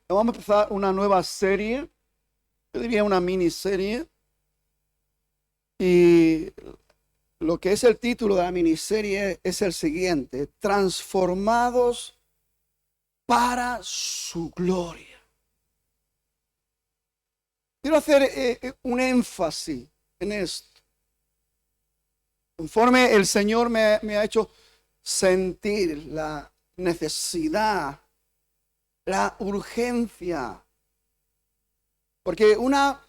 Vamos a empezar una nueva serie, yo diría una miniserie, y lo que es el título de la miniserie es el siguiente: Transformados para su gloria. Quiero hacer un énfasis en esto. Conforme el Señor me ha hecho sentir la necesidad, la urgencia, porque una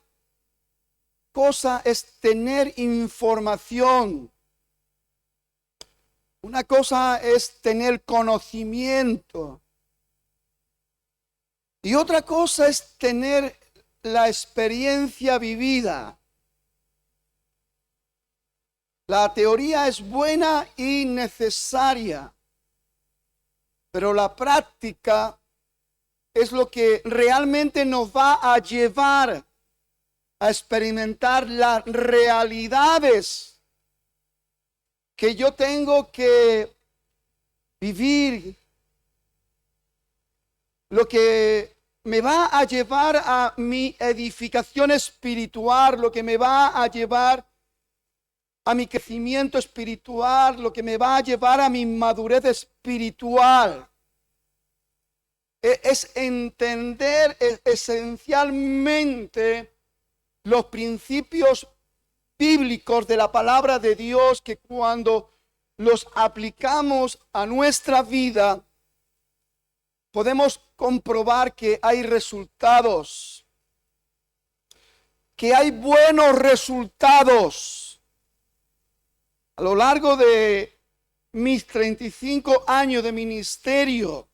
cosa es tener información, una cosa es tener conocimiento y otra cosa es tener la experiencia vivida. La teoría es buena y necesaria, pero la práctica es lo que realmente nos va a llevar a experimentar las realidades que yo tengo que vivir, lo que me va a llevar a mi edificación espiritual, lo que me va a llevar a mi crecimiento espiritual, lo que me va a llevar a mi madurez espiritual. Es entender esencialmente los principios bíblicos de la palabra de Dios, que cuando los aplicamos a nuestra vida podemos comprobar que hay resultados, que hay buenos resultados. A lo largo de mis 35 años de ministerio,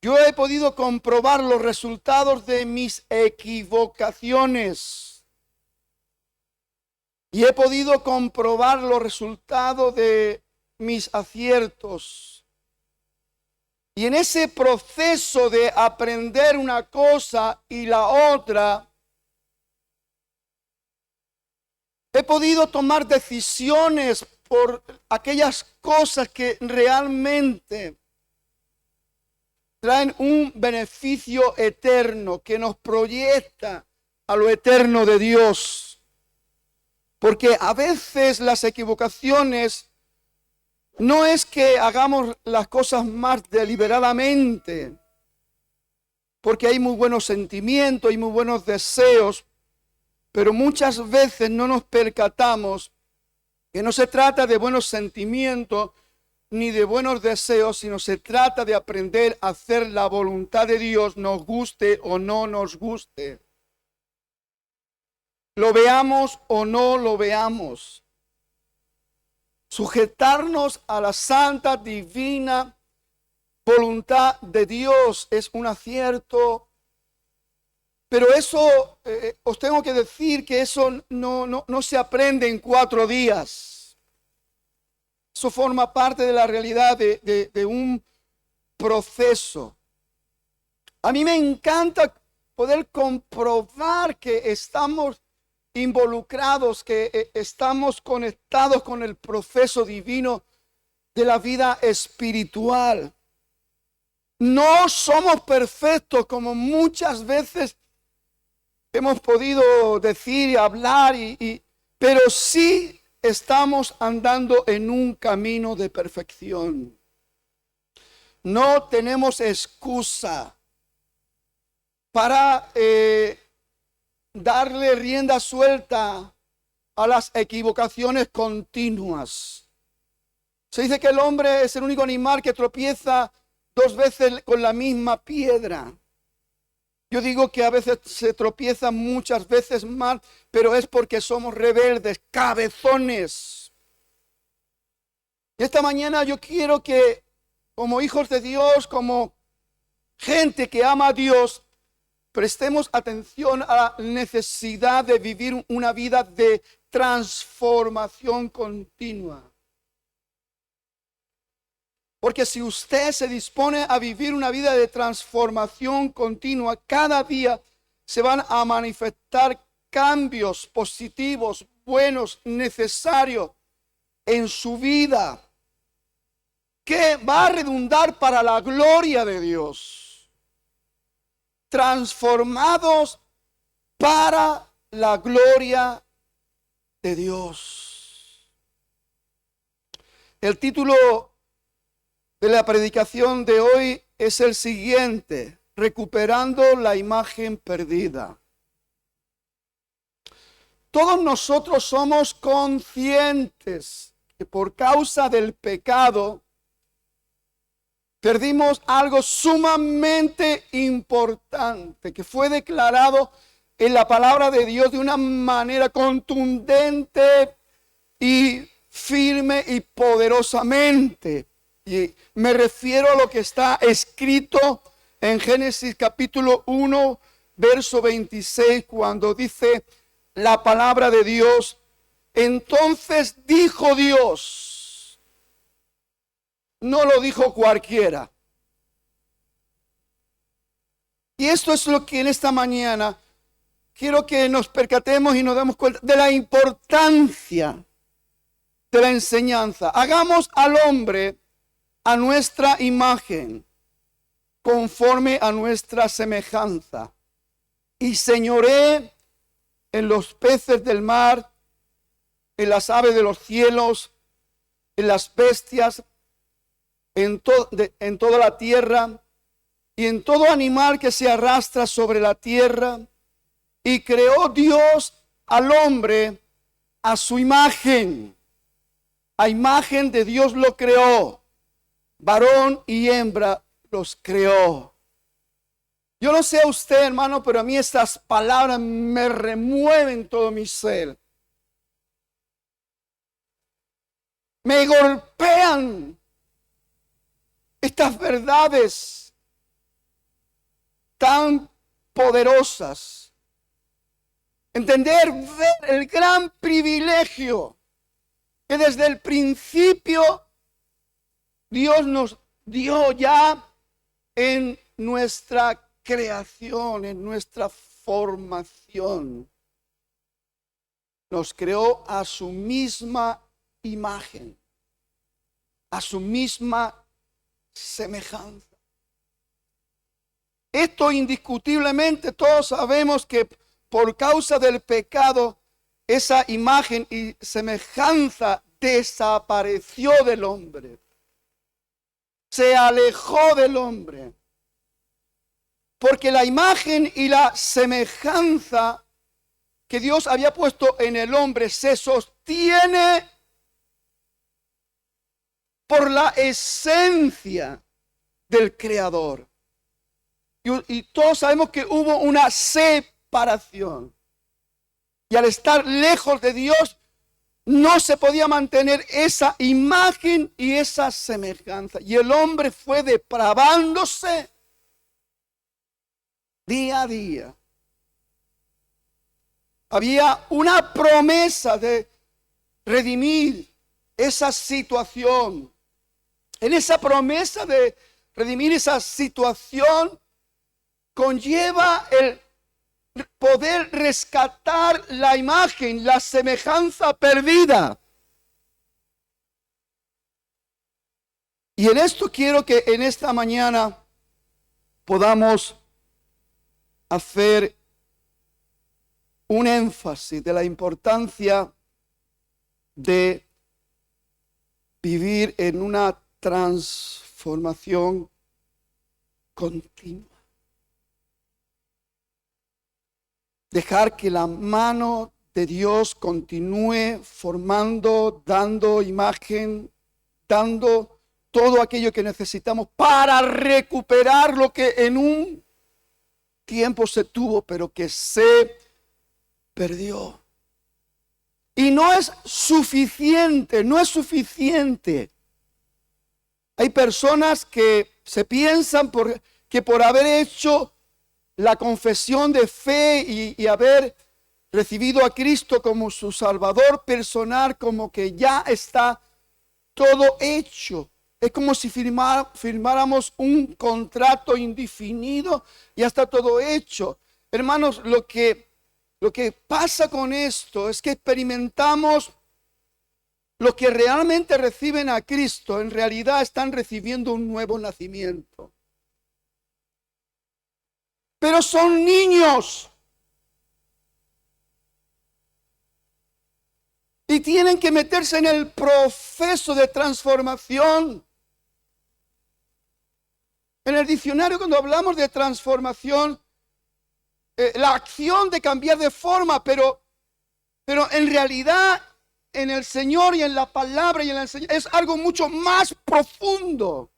yo he podido comprobar los resultados de mis equivocaciones y he podido comprobar los resultados de mis aciertos. Y en ese proceso de aprender una cosa y la otra, he podido tomar decisiones por aquellas cosas que realmente traen un beneficio eterno, que nos proyecta a lo eterno de Dios. Porque a veces las equivocaciones no es que hagamos las cosas más deliberadamente, porque hay muy buenos sentimientos y muy buenos deseos, pero muchas veces no nos percatamos que no se trata de buenos sentimientos ni de buenos deseos, sino se trata de aprender a hacer la voluntad de Dios, nos guste o no nos guste. Lo veamos o no lo veamos. Sujetarnos a la santa, divina voluntad de Dios es un acierto. Pero eso, os tengo que decir que eso no se aprende en 4 días. Eso forma parte de la realidad de un proceso. A mí me encanta poder comprobar que estamos involucrados, que estamos conectados con el proceso divino de la vida espiritual. No somos perfectos, como muchas veces hemos podido decir y hablar, pero sí estamos andando en un camino de perfección. No tenemos excusa para darle rienda suelta a las equivocaciones continuas. Se dice que el hombre es el único animal que tropieza 2 veces con la misma piedra. Yo digo que a veces se tropieza muchas veces más, pero es porque somos rebeldes, cabezones. Y esta mañana yo quiero que, como hijos de Dios, como gente que ama a Dios, prestemos atención a la necesidad de vivir una vida de transformación continua. Porque si usted se dispone a vivir una vida de transformación continua, cada día se van a manifestar cambios positivos, buenos, necesarios en su vida, que va a redundar para la gloria de Dios. transformados para la gloria de Dios. El título de la predicación de hoy es el siguiente: recuperando la imagen perdida. Todos nosotros somos conscientes que por causa del pecado perdimos algo sumamente importante que fue declarado en la palabra de Dios de una manera contundente y firme y poderosamente. Y me refiero a lo que está escrito en Génesis capítulo 1, verso 26, cuando dice la palabra de Dios: entonces dijo Dios. No lo dijo cualquiera. Y esto es lo que en esta mañana quiero que nos percatemos y nos demos cuenta de la importancia de la enseñanza. Hagamos al hombre a nuestra imagen, conforme a nuestra semejanza, y señoree en los peces del mar, en las aves de los cielos, en las bestias, en toda la tierra, y en todo animal que se arrastra sobre la tierra. Y creó Dios al hombre a su imagen. A imagen de Dios lo creó. Varón y hembra los creó. Yo no sé a usted, hermano, pero a mí estas palabras me remueven todo mi ser. Me golpean estas verdades tan poderosas. Entender, ver el gran privilegio que desde el principio Dios nos dio ya en nuestra creación, en nuestra formación. Nos creó a su misma imagen, a su misma semejanza. Esto indiscutiblemente todos sabemos que por causa del pecado esa imagen y semejanza desapareció del hombre. Se alejó del hombre. Porque la imagen y la semejanza que Dios había puesto en el hombre se sostiene por la esencia del Creador. Y todos sabemos que hubo una separación. Y al estar lejos de Dios, no se podía mantener esa imagen y esa semejanza. Y el hombre fue depravándose día a día. Había una promesa de redimir esa situación. En esa promesa de redimir esa situación conlleva el poder rescatar la imagen, la semejanza perdida. Y en esto quiero que en esta mañana podamos hacer un énfasis de la importancia de vivir en una transformación continua. Dejar que la mano de Dios continúe formando, dando imagen, dando todo aquello que necesitamos para recuperar lo que en un tiempo se tuvo, pero que se perdió. Y no es suficiente, no es suficiente. Hay personas que se piensan que por haber hecho la confesión de fe y haber recibido a Cristo como su Salvador personal, como que ya está todo hecho. Es como si firmáramos un contrato indefinido y ya está todo hecho. Hermanos, lo que pasa con esto es que experimentamos los que realmente reciben a Cristo, en realidad están recibiendo un nuevo nacimiento. pero son niños. Y tienen que meterse en el proceso de transformación. En el diccionario, cuando hablamos de transformación, la acción de cambiar de forma, pero en realidad en el Señor y en la palabra y en la enseñanza es algo mucho más profundo.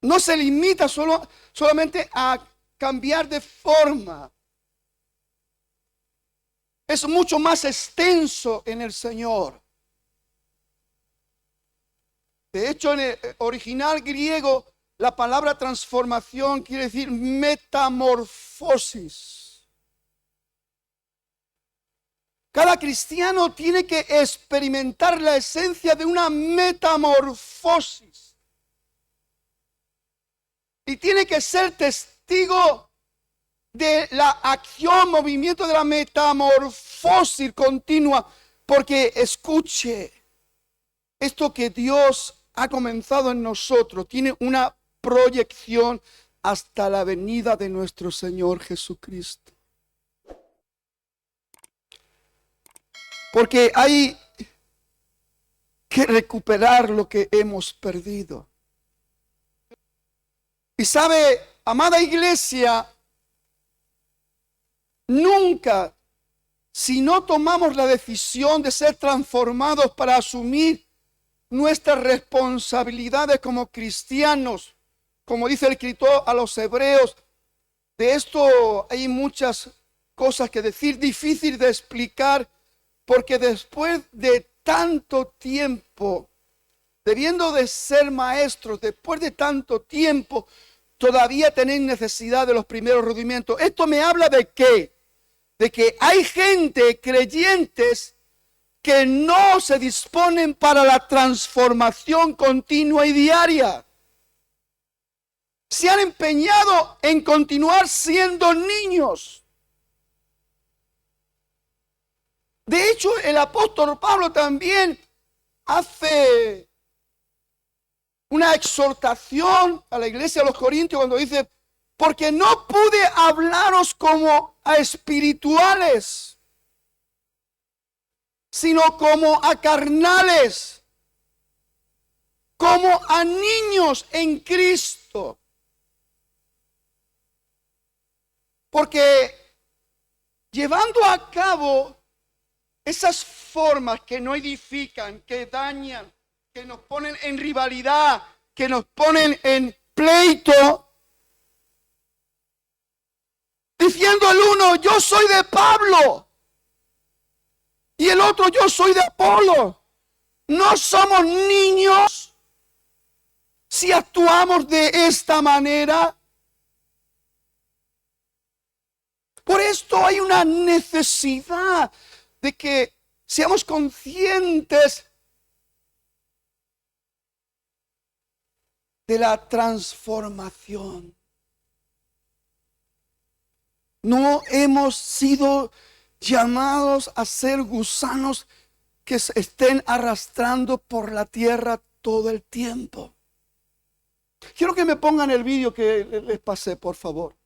No se limita solamente a cambiar de forma. Es mucho más extenso en el Señor. De hecho, en el original griego, la palabra transformación quiere decir metamorfosis. Cada cristiano tiene que experimentar la esencia de una metamorfosis. Y tiene que ser testigo de la acción, movimiento de la metamorfosis continua. Porque escuche, esto que Dios ha comenzado en nosotros tiene una proyección hasta la venida de nuestro Señor Jesucristo. Porque hay que recuperar lo que hemos perdido. Y sabe, amada iglesia, nunca, si no tomamos la decisión de ser transformados para asumir nuestras responsabilidades como cristianos, como dice el escritor a los hebreos, de esto hay muchas cosas que decir, difícil de explicar, porque después de tanto tiempo, debiendo de ser maestros, después de tanto tiempo, todavía tenéis necesidad de los primeros rudimentos. Esto me habla de qué? De que hay gente, creyentes, que no se disponen para la transformación continua y diaria. Se han empeñado en continuar siendo niños. De hecho, el apóstol Pablo también hace una exhortación a la iglesia de los Corintios cuando dice, porque no pude hablaros como a espirituales, sino como a carnales, como a niños en Cristo. Porque llevando a cabo esas formas que no edifican, que dañan, que nos ponen en rivalidad, que nos ponen en pleito, diciendo el uno, yo soy de Pablo, y el otro, yo soy de Apolo. No somos niños si actuamos de esta manera. Por esto hay una necesidad de que seamos conscientes de la transformación. No hemos sido llamados a ser gusanos que se estén arrastrando por la tierra todo el tiempo. Quiero que me pongan el vídeo que les pasé, por favor.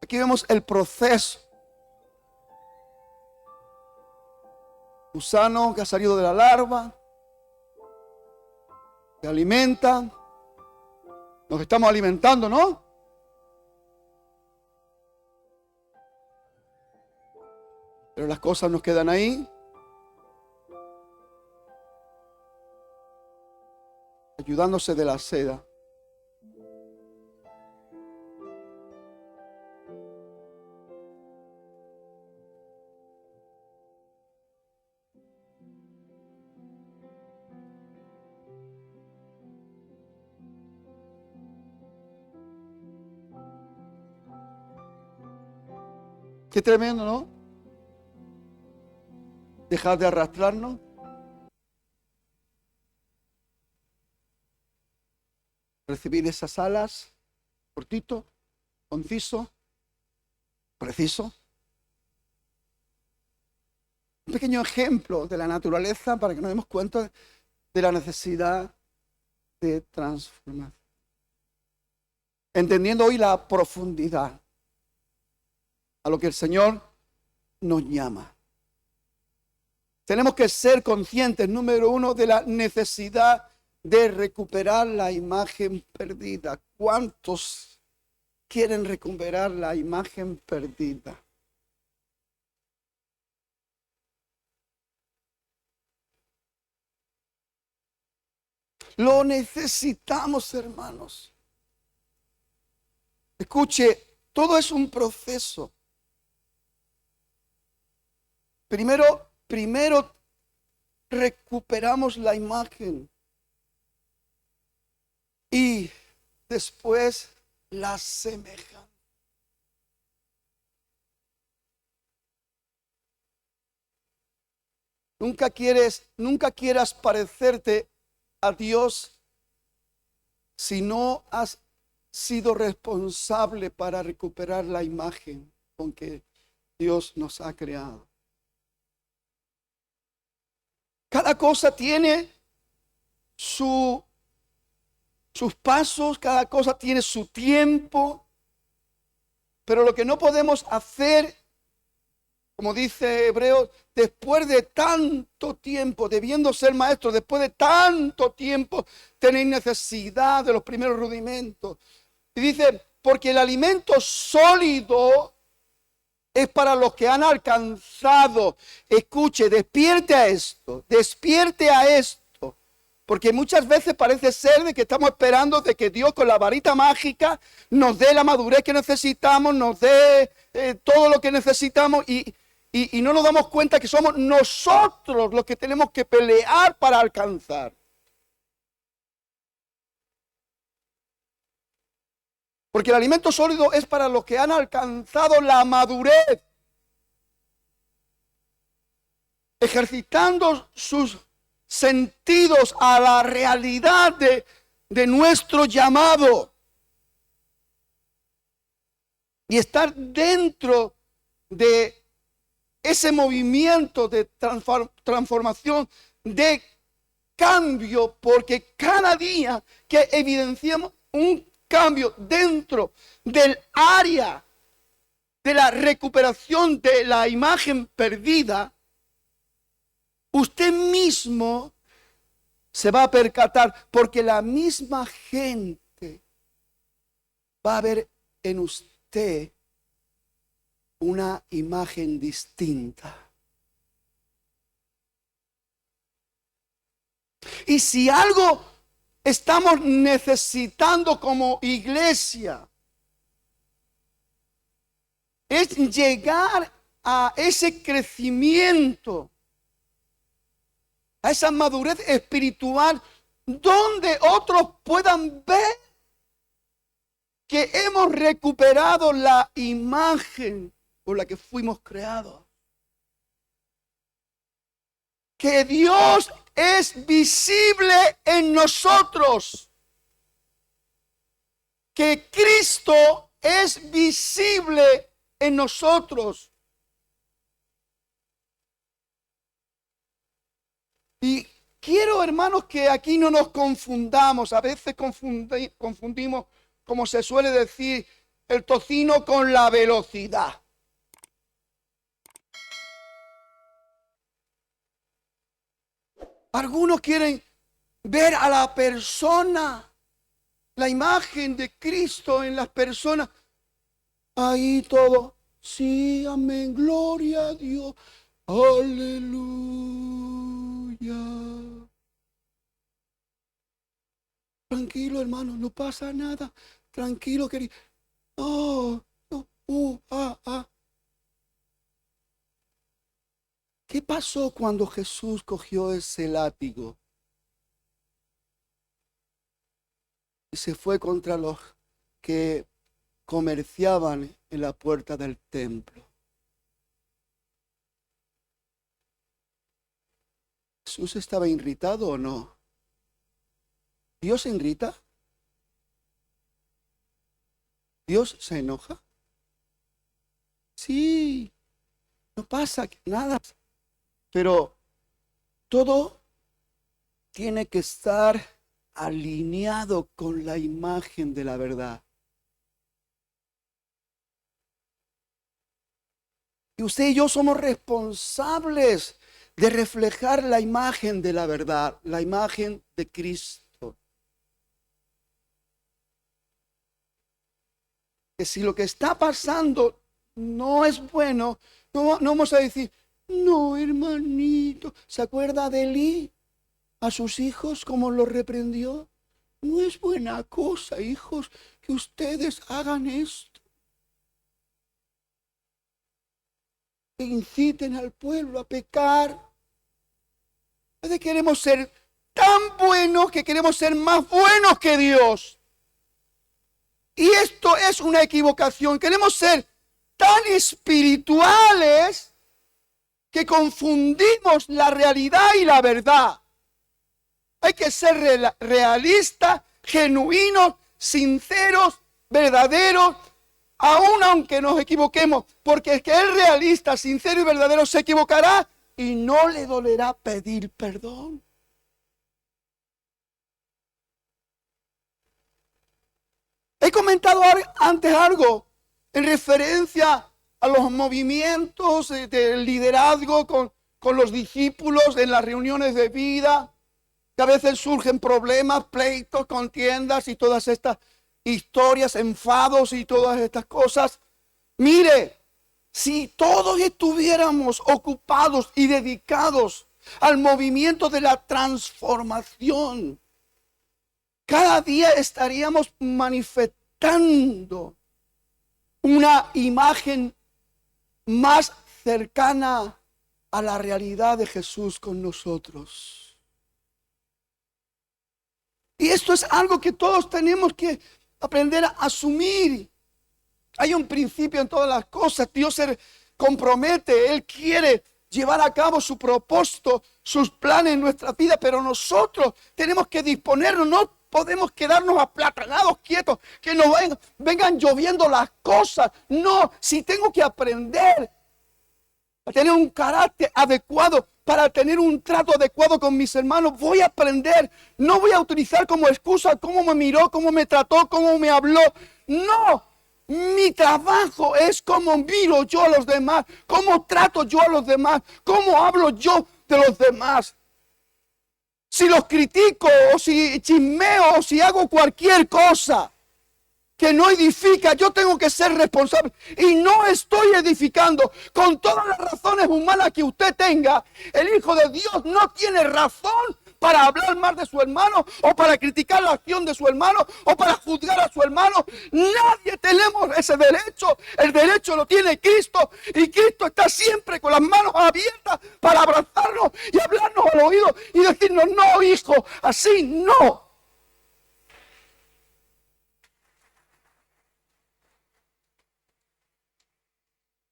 Aquí vemos el proceso. Gusano que ha salido de la larva, se alimenta, nos estamos alimentando, ¿no? Pero las cosas nos quedan ahí. Ayudándose de la seda. Qué tremendo, ¿no? Dejar de arrastrarnos. Recibir esas alas, cortito, conciso, preciso. pequeño ejemplo de la naturaleza para que nos demos cuenta de la necesidad de transformación. Entendiendo hoy la profundidad a lo que el Señor nos llama. Tenemos que ser conscientes, número uno, de la necesidad de recuperar la imagen perdida. ¿Cuántos quieren recuperar la imagen perdida? Lo necesitamos, hermanos. Escuche, todo es un proceso. Primero recuperamos la imagen y después la semejanza. Nunca quieras parecerte a Dios si no has sido responsable para recuperar la imagen con que Dios nos ha creado. Cada cosa tiene sus pasos, cada cosa tiene su tiempo, pero lo que no podemos hacer, como dice Hebreos, después de tanto tiempo, debiendo ser maestros, después de tanto tiempo, tenéis necesidad de los primeros rudimentos. Y dice, porque el alimento sólido es para los que han alcanzado. Escuche, despierte a esto, porque muchas veces parece ser de que estamos esperando de que Dios con la varita mágica nos dé la madurez que necesitamos, nos dé todo lo que necesitamos y no nos damos cuenta que somos nosotros los que tenemos que pelear para alcanzar. Porque el alimento sólido es para los que han alcanzado la madurez, ejercitando sus sentidos a la realidad de nuestro llamado y estar dentro de ese movimiento de transformación, de cambio, porque cada día que evidenciamos un cambio dentro del área de la recuperación de la imagen perdida, usted mismo se va a percatar, porque la misma gente va a ver en usted una imagen distinta. Y si algo estamos necesitando como iglesia, es llegar a ese crecimiento, a esa madurez espiritual, donde otros puedan ver que hemos recuperado la imagen por la que fuimos creados. Que Dios es visible en nosotros. Que Cristo es visible en nosotros. Y quiero, hermanos, que aquí no nos confundamos. A veces confundimos, como se suele decir, el tocino con la velocidad. Algunos quieren ver a la persona, la imagen de Cristo en las personas. Ahí todo, sí, amén, gloria a Dios, aleluya. Tranquilo, hermano, no pasa nada. Tranquilo, querido. Oh, no, ¿Qué pasó cuando Jesús cogió ese látigo y se fue contra los que comerciaban en la puerta del templo? ¿Jesús estaba irritado o no? ¿Dios se irrita? ¿Dios se enoja? Sí, no pasa nada. Pero todo tiene que estar alineado con la imagen de la verdad. Y usted y yo somos responsables de reflejar la imagen de la verdad, la imagen de Cristo. Que si lo que está pasando no es bueno, no vamos a decir, no, hermanito, ¿se acuerda de Elí? A sus hijos, ¿cómo los reprendió? No es buena cosa, hijos, que ustedes hagan esto. Que inciten al pueblo a pecar. A veces queremos ser tan buenos que queremos ser más buenos que Dios. Y esto es una equivocación. Queremos ser tan espirituales que confundimos la realidad y la verdad. Hay que ser realistas, genuinos, sinceros, verdaderos, aun aunque nos equivoquemos, porque el que es realista, sincero y verdadero se equivocará y no le dolerá pedir perdón. He comentado antes algo en referencia a los movimientos de liderazgo con los discípulos en las reuniones de vida, que a veces surgen problemas, pleitos, contiendas y todas estas historias, enfados y todas estas cosas. Mire, si todos estuviéramos ocupados y dedicados al movimiento de la transformación, cada día estaríamos manifestando una imagen más cercana a la realidad de Jesús con nosotros. Y esto es algo que todos tenemos que aprender a asumir. Hay un principio en todas las cosas. Dios se compromete, Él quiere llevar a cabo su propósito, sus planes en nuestra vida, pero nosotros tenemos que disponernos, no podemos quedarnos aplatanados, quietos, que nos vengan lloviendo las cosas. No, si tengo que aprender a tener un carácter adecuado, para tener un trato adecuado con mis hermanos, voy a aprender. No voy a utilizar como excusa cómo me miró, cómo me trató, cómo me habló. No, mi trabajo es cómo miro yo a los demás, cómo trato yo a los demás, cómo hablo yo de los demás. Si los critico o si chismeo o si hago cualquier cosa que no edifica, yo tengo que ser responsable. Y no estoy edificando. Con todas las razones humanas que usted tenga, el Hijo de Dios no tiene razón para hablar mal de su hermano, o para criticar la acción de su hermano, o para juzgar a su hermano. Nadie tenemos ese derecho. El derecho lo tiene Cristo, y Cristo está siempre con las manos abiertas para abrazarnos y hablarnos al oído y decirnos, no, hijo, así no.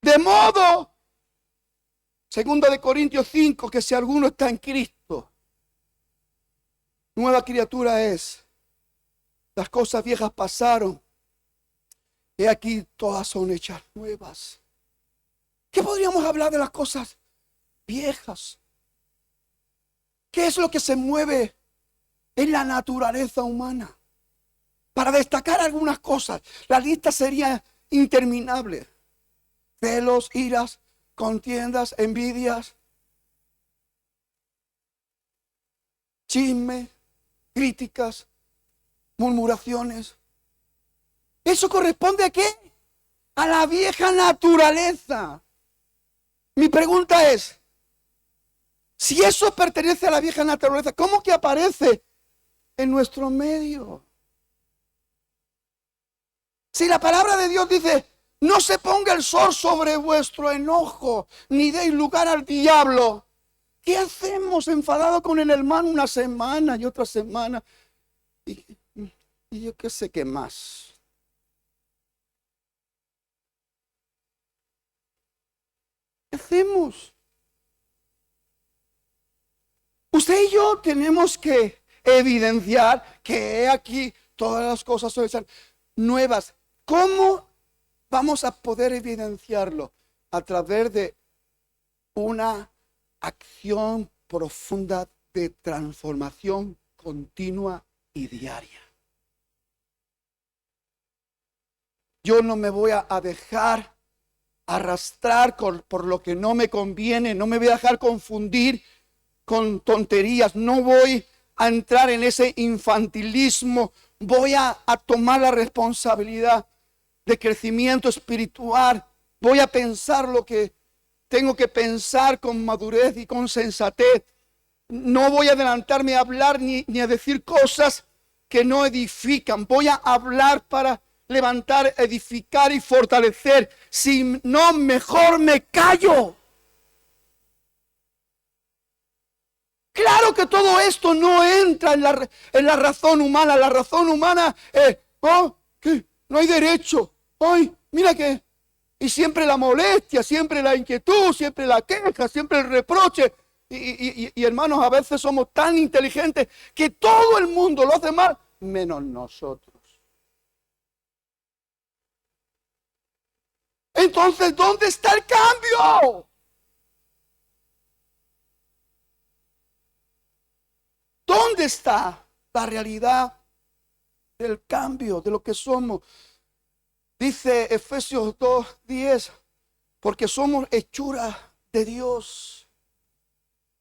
De modo, 2 Corintios 5, que si alguno está en Cristo, nueva criatura es. Las cosas viejas pasaron, y aquí todas son hechas nuevas. ¿Qué podríamos hablar de las cosas viejas? ¿Qué es lo que se mueve en la naturaleza humana? Para destacar algunas cosas, la lista sería interminable. Celos, iras, contiendas, envidias, chisme, críticas, murmuraciones. ¿Eso corresponde a qué? A la vieja naturaleza. Mi pregunta es, si eso pertenece a la vieja naturaleza, ¿cómo que aparece en nuestro medio? Si la palabra de Dios dice, no se ponga el sol sobre vuestro enojo, ni deis lugar al diablo. ¿Qué hacemos enfadados con el hermano una semana y otra semana? Y yo qué sé qué más. ¿Qué hacemos? Usted y yo tenemos que evidenciar que aquí todas las cosas son nuevas. ¿Cómo vamos a poder evidenciarlo? A través de una acción profunda de transformación continua y diaria. Yo no me voy a dejar arrastrar por lo que no me conviene, no me voy a dejar confundir con tonterías, no voy a entrar en ese infantilismo, voy a tomar la responsabilidad de crecimiento espiritual, voy a pensar lo que tengo que pensar con madurez y con sensatez. No voy a adelantarme a hablar ni a decir cosas que no edifican. Voy a hablar para levantar, edificar y fortalecer. Si no, mejor me callo. Claro que todo esto no entra en la razón humana. La razón humana es, que no hay derecho. Ay, mira que... Y siempre la molestia, siempre la inquietud, siempre la queja, siempre el reproche. Y hermanos, a veces somos tan inteligentes que todo el mundo lo hace mal, menos nosotros. Entonces, ¿dónde está el cambio? ¿Dónde está la realidad del cambio, de lo que somos? Dice Efesios 2:10, porque somos hechura de Dios,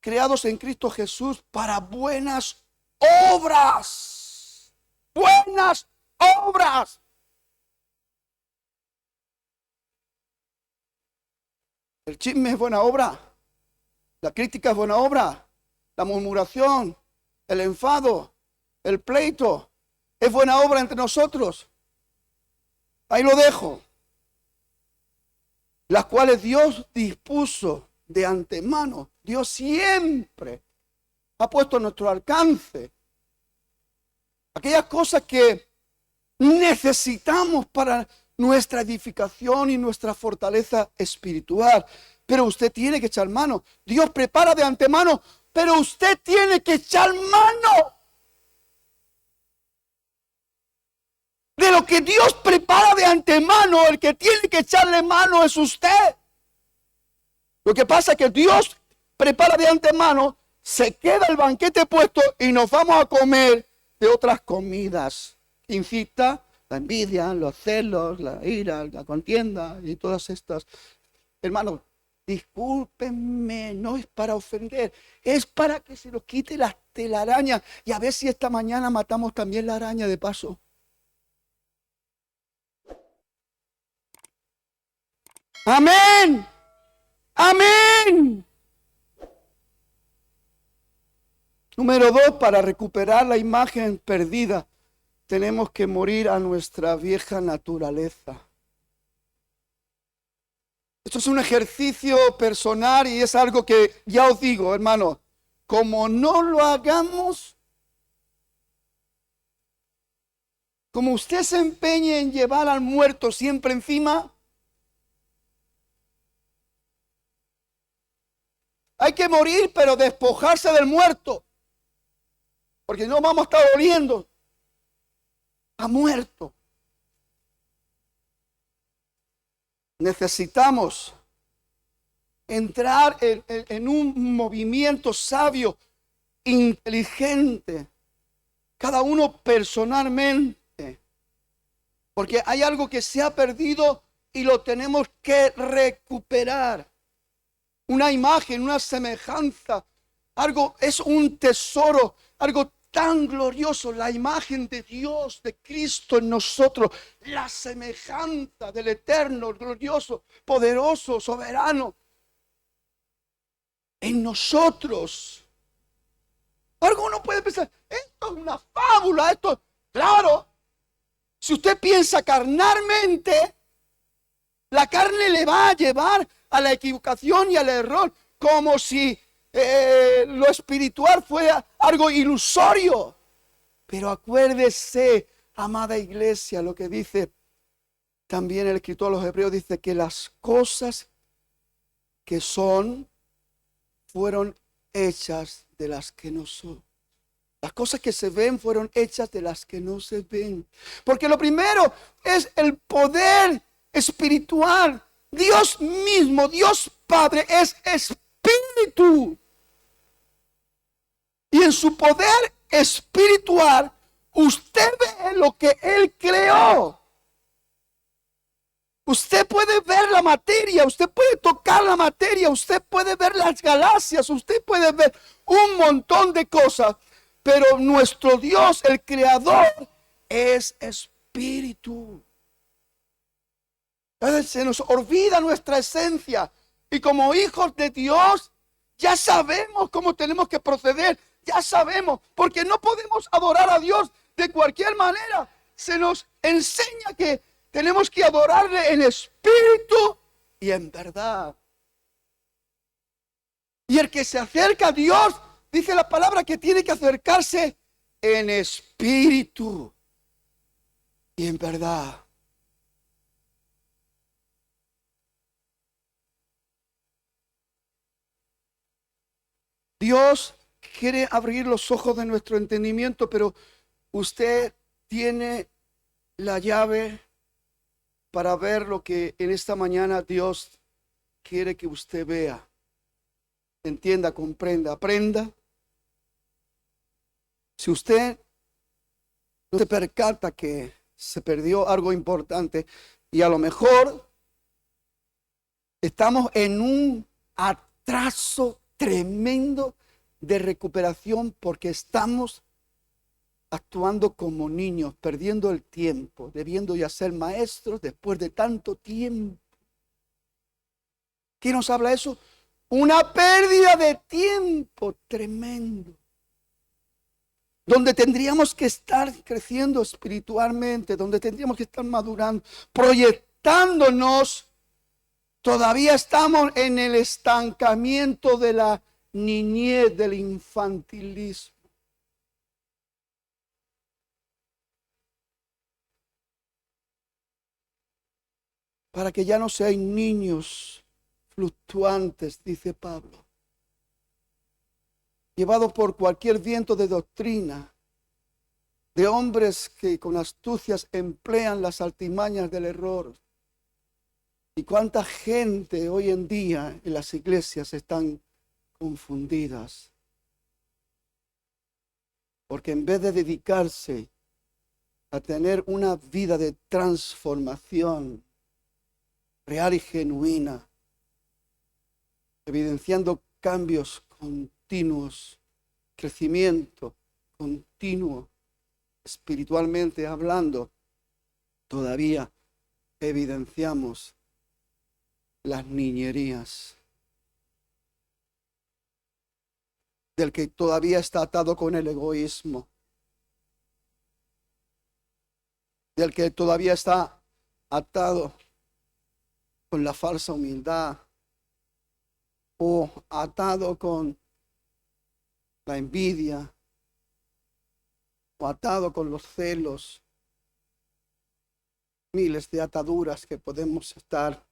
creados en Cristo Jesús para buenas obras. Buenas obras. El chisme es buena obra. La crítica es buena obra. La murmuración, el enfado, el pleito, es buena obra entre nosotros. Ahí lo dejo. Las cuales Dios dispuso de antemano. Dios siempre ha puesto a nuestro alcance aquellas cosas que necesitamos para nuestra edificación y nuestra fortaleza espiritual. Pero usted tiene que echar mano. Dios prepara de antemano, pero usted tiene que echar mano. De lo que Dios prepara de antemano, el que tiene que echarle mano es usted. Lo que pasa es que Dios prepara de antemano, se queda el banquete puesto y nos vamos a comer de otras comidas. Incita la envidia, los celos, la ira, la contienda y todas estas. Hermanos, discúlpenme, no es para ofender, es para que se nos quite las telarañas y a ver si esta mañana matamos también la araña de paso. Amén. Amén. Número 2, para recuperar la imagen perdida, tenemos que morir a nuestra vieja naturaleza. Esto es un ejercicio personal y es algo que ya os digo, hermano, como no lo hagamos, como usted se empeñe en llevar al muerto siempre encima, hay que morir, pero despojarse del muerto. Porque no vamos a estar oliendo a muerto. Necesitamos entrar en un movimiento sabio, inteligente, cada uno personalmente. Porque hay algo que se ha perdido y lo tenemos que recuperar. Una imagen, una semejanza, algo es un tesoro, algo tan glorioso, la imagen de Dios, de Cristo en nosotros, la semejanza del eterno, glorioso, poderoso, soberano en nosotros. Alguno puede pensar, esto es una fábula, esto, claro, si usted piensa carnalmente, la carne le va a llevar a la equivocación y al error, como si lo espiritual fuera algo ilusorio. Pero acuérdese, amada iglesia, lo que dice también el escritor a los Hebreos, dice que las cosas que son fueron hechas de las que no son. Las cosas que se ven fueron hechas de las que no se ven. Porque lo primero es el poder espiritual. Dios mismo, Dios Padre, es espíritu. espíritu. Y en su poder espiritual, usted ve lo que Él creó. Usted puede ver la materia, usted puede tocar la materia, usted puede ver las galaxias, usted puede ver un montón de cosas. Pero nuestro Dios, el Creador, es espíritu. Entonces se nos olvida nuestra esencia. Y como hijos de Dios, ya sabemos cómo tenemos que proceder. Ya sabemos, porque no podemos adorar a Dios de cualquier manera. Se nos enseña que tenemos que adorarle en espíritu y en verdad. Y el que se acerca a Dios, dice la palabra que tiene que acercarse en espíritu y en verdad. Dios quiere abrir los ojos de nuestro entendimiento, pero usted tiene la llave para ver lo que en esta mañana Dios quiere que usted vea. Entienda, comprenda, aprenda. Si usted no se percata que se perdió algo importante y a lo mejor estamos en un atraso tremendo de recuperación porque estamos actuando como niños, perdiendo el tiempo, debiendo ya ser maestros después de tanto tiempo. ¿Qué nos habla eso? Una pérdida de tiempo tremendo, donde tendríamos que estar creciendo espiritualmente, donde tendríamos que estar madurando, proyectándonos. Todavía estamos en el estancamiento de la niñez, del infantilismo. Para que ya no sean niños fluctuantes, dice Pablo, llevados por cualquier viento de doctrina, de hombres que con astucias emplean las artimañas del error. Y cuánta gente hoy en día en las iglesias están confundidas, porque en vez de dedicarse a tener una vida de transformación real y genuina, evidenciando cambios continuos, crecimiento continuo, espiritualmente hablando, todavía evidenciamos las niñerías del que todavía está atado con el egoísmo, del que todavía está atado con la falsa humildad, o atado con la envidia, o atado con los celos. Miles de ataduras que podemos estar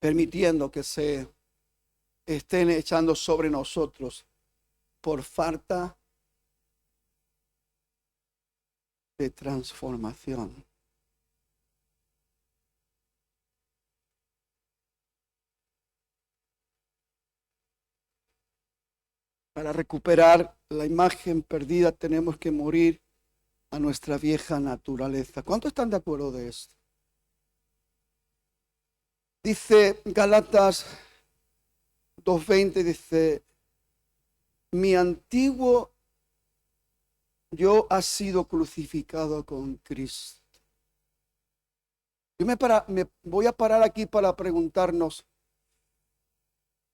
permitiendo que se estén echando sobre nosotros por falta de transformación. Para recuperar la imagen perdida tenemos que morir a nuestra vieja naturaleza. ¿Cuántos están de acuerdo de esto? Dice Gálatas 2:20, dice, mi antiguo yo ha sido crucificado con Cristo. Yo me voy a parar aquí para preguntarnos,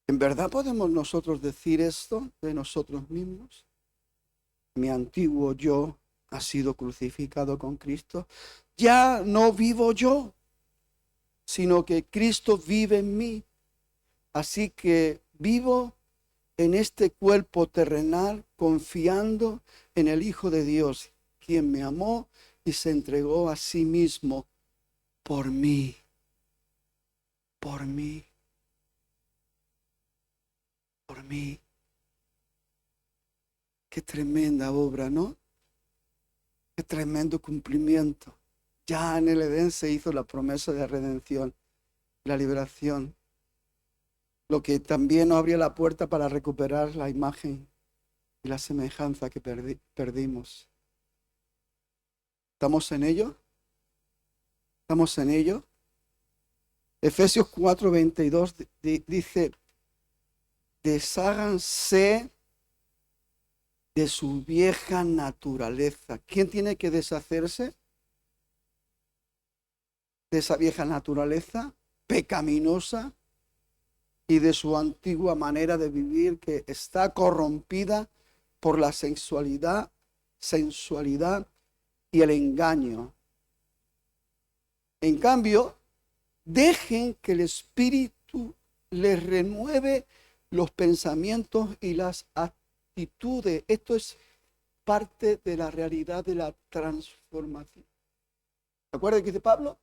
¿en verdad podemos nosotros decir esto de nosotros mismos? Mi antiguo yo ha sido crucificado con Cristo. Ya no vivo yo, sino que Cristo vive en mí. Así que vivo en este cuerpo terrenal confiando en el Hijo de Dios, quien me amó y se entregó a sí mismo por mí. Por mí. Por mí. Qué tremenda obra, ¿no? Qué tremendo cumplimiento. Ya en el Edén se hizo la promesa de redención, la liberación. lo que también nos abría la puerta para recuperar la imagen y la semejanza que perdimos. ¿Estamos en ello? ¿Estamos en ello? Efesios 4:22 dice, desháganse de su vieja naturaleza. ¿Quién tiene que deshacerse de esa vieja naturaleza pecaminosa y de su antigua manera de vivir que está corrompida por la sensualidad y el engaño? En cambio, dejen que el Espíritu les renueve los pensamientos y las actitudes. Esto es parte de la realidad de la transformación. ¿Recuerdan que dice Pablo?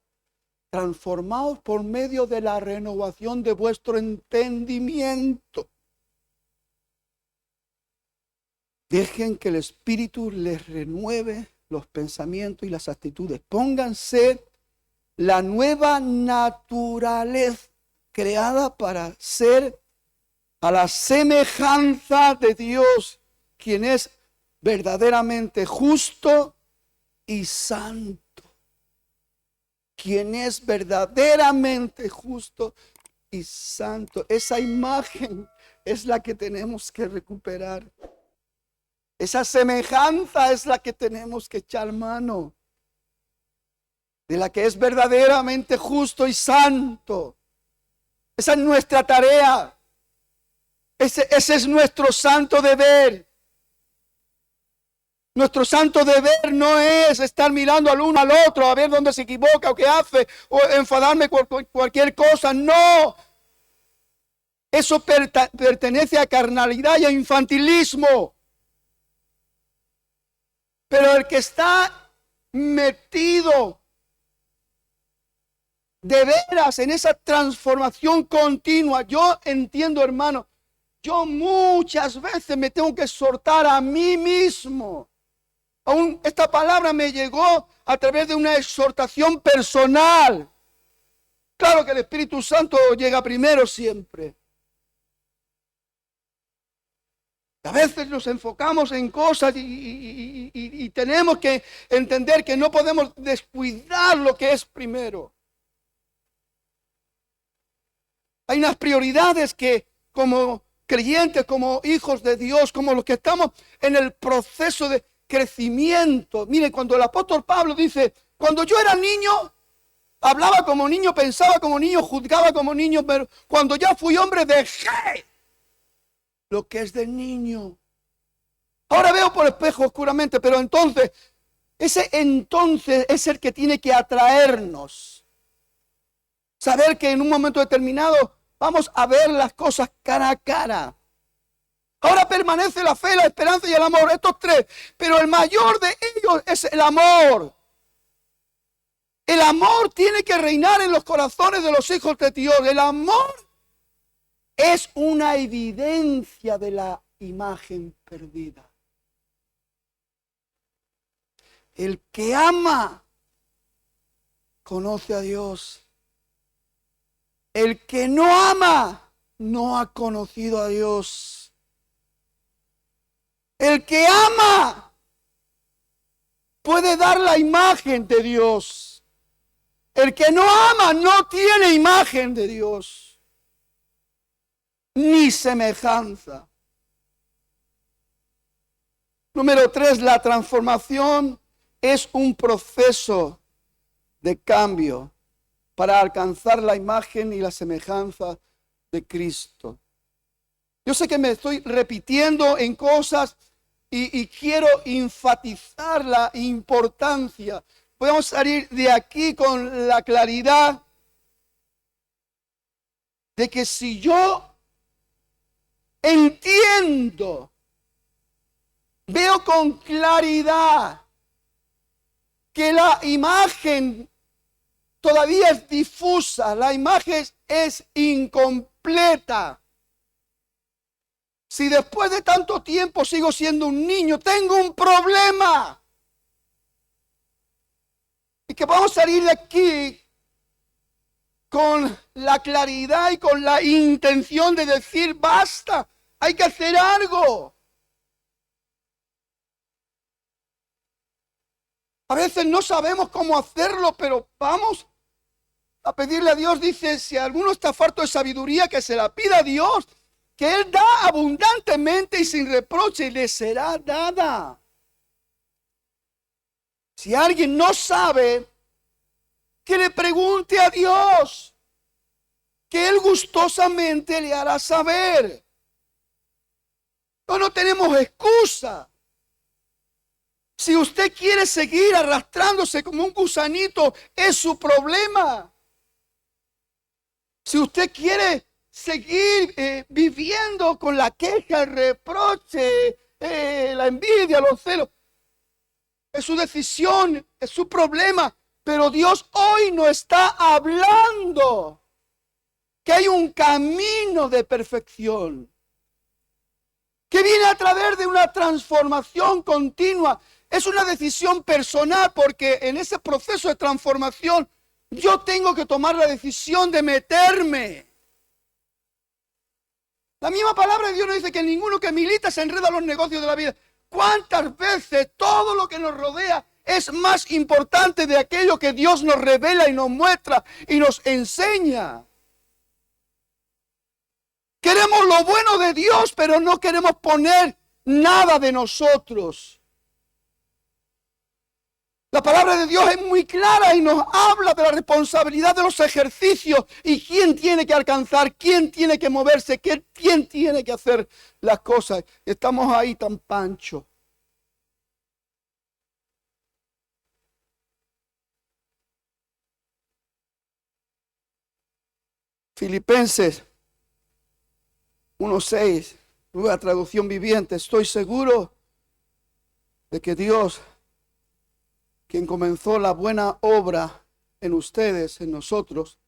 Transformaos por medio de la renovación de vuestro entendimiento. Dejen que el Espíritu les renueve los pensamientos y las actitudes. Pónganse la nueva naturaleza creada para ser a la semejanza de Dios, quien es verdaderamente justo y santo. Quien es verdaderamente justo y santo. Esa imagen es la que tenemos que recuperar. Esa semejanza es la que tenemos que echar mano. De la que es verdaderamente justo y santo. Esa es nuestra tarea. Ese es nuestro santo deber. Nuestro santo deber no es estar mirando al uno al otro a ver dónde se equivoca o qué hace o enfadarme por cualquier cosa. No. Eso pertenece a carnalidad y a infantilismo. Pero el que está metido de veras en esa transformación continua, yo entiendo, hermano, yo muchas veces me tengo que exhortar a mí mismo. Aún esta palabra me llegó a través de una exhortación personal. Claro que el Espíritu Santo llega primero siempre. A veces nos enfocamos en cosas y tenemos que entender que no podemos descuidar lo que es primero. Hay unas prioridades que como creyentes, como hijos de Dios, como los que estamos en el proceso de crecimiento. Mire, cuando el apóstol Pablo dice, cuando yo era niño, hablaba como niño, pensaba como niño, juzgaba como niño, pero cuando ya fui hombre dejé lo que es de niño. Ahora veo por espejo oscuramente, pero ese entonces es el que tiene que atraernos. Saber que en un momento determinado vamos a ver las cosas cara a cara. Ahora permanece la fe, la esperanza y el amor, estos tres. Pero el mayor de ellos es el amor. El amor tiene que reinar en los corazones de los hijos de Dios. El amor es una evidencia de la imagen perdida. El que ama conoce a Dios. El que no ama no ha conocido a Dios. El que ama puede dar la imagen de Dios. El que no ama no tiene imagen de Dios, ni semejanza. Número 3, la transformación es un proceso de cambio para alcanzar la imagen y la semejanza de Cristo. Yo sé que me estoy repitiendo en cosas y quiero enfatizar la importancia. Podemos salir de aquí con la claridad de que si yo entiendo, veo con claridad que la imagen todavía es difusa, la imagen es incompleta. Si después de tanto tiempo sigo siendo un niño, tengo un problema. Y que vamos a salir de aquí con la claridad y con la intención de decir, basta, hay que hacer algo. A veces no sabemos cómo hacerlo, pero vamos a pedirle a Dios. Dice, si alguno está falto de sabiduría, que se la pida a Dios, que Él da abundantemente y sin reproche, y le será dada. Si alguien no sabe, que le pregunte a Dios, que Él gustosamente le hará saber. No tenemos excusa. Si usted quiere seguir arrastrándose como un gusanito, es su problema. Si usted quiere seguir viviendo con la queja, el reproche, la envidia, los celos, es su decisión, es su problema. Pero Dios hoy nos está hablando que hay un camino de perfección que viene a través de una transformación continua. Es una decisión personal, porque en ese proceso de transformación yo tengo que tomar la decisión de meterme. La misma palabra de Dios nos dice que ninguno que milita se enreda en los negocios de la vida. ¿Cuántas veces todo lo que nos rodea es más importante de aquello que Dios nos revela y nos muestra y nos enseña? Queremos lo bueno de Dios, pero no queremos poner nada de nosotros. La palabra de Dios es muy clara y nos habla de la responsabilidad de los ejercicios y quién tiene que alcanzar, quién tiene que moverse, quién tiene que hacer las cosas. Estamos ahí tan panchos. Filipenses 1:6, nueva traducción viviente. Estoy seguro de que Dios, quien comenzó la buena obra en ustedes, en nosotros,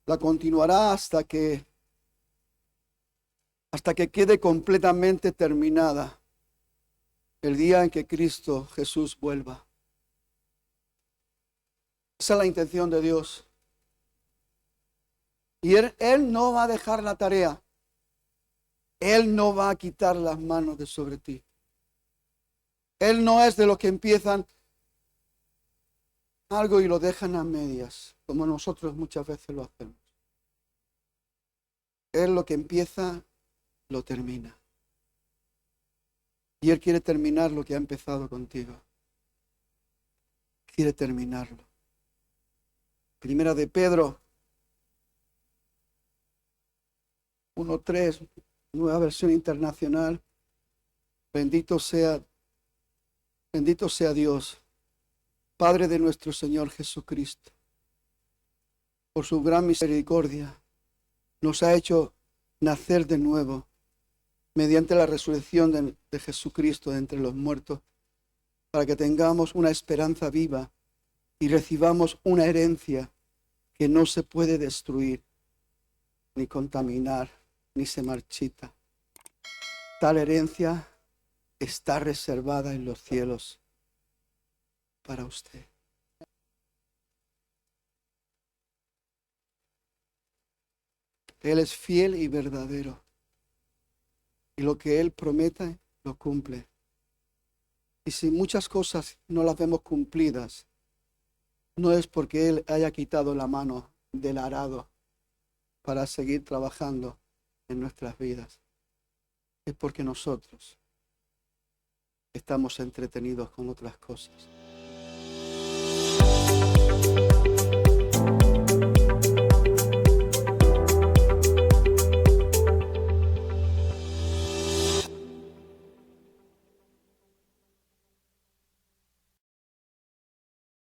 la continuará hasta que quede completamente terminada el día en que Cristo Jesús vuelva. Esa es la intención de Dios. Y Él no va a dejar la tarea. Él no va a quitar las manos de sobre ti. Él no es de los que empiezan algo y lo dejan a medias, como nosotros muchas veces lo hacemos. Él lo que empieza, lo termina. Y Él quiere terminar lo que ha empezado contigo. Quiere terminarlo. Primera de Pedro 1:3, nueva versión internacional. Bendito sea Dios, Padre de nuestro Señor Jesucristo. Por su gran misericordia, nos ha hecho nacer de nuevo mediante la resurrección de Jesucristo de entre los muertos, para que tengamos una esperanza viva y recibamos una herencia que no se puede destruir, ni contaminar, ni se marchita. Tal herencia está reservada en los cielos para usted. Él es fiel y verdadero. Y lo que Él promete, lo cumple. Y si muchas cosas no las vemos cumplidas, no es porque Él haya quitado la mano del arado para seguir trabajando en nuestras vidas. Es porque nosotros estamos entretenidos con otras cosas.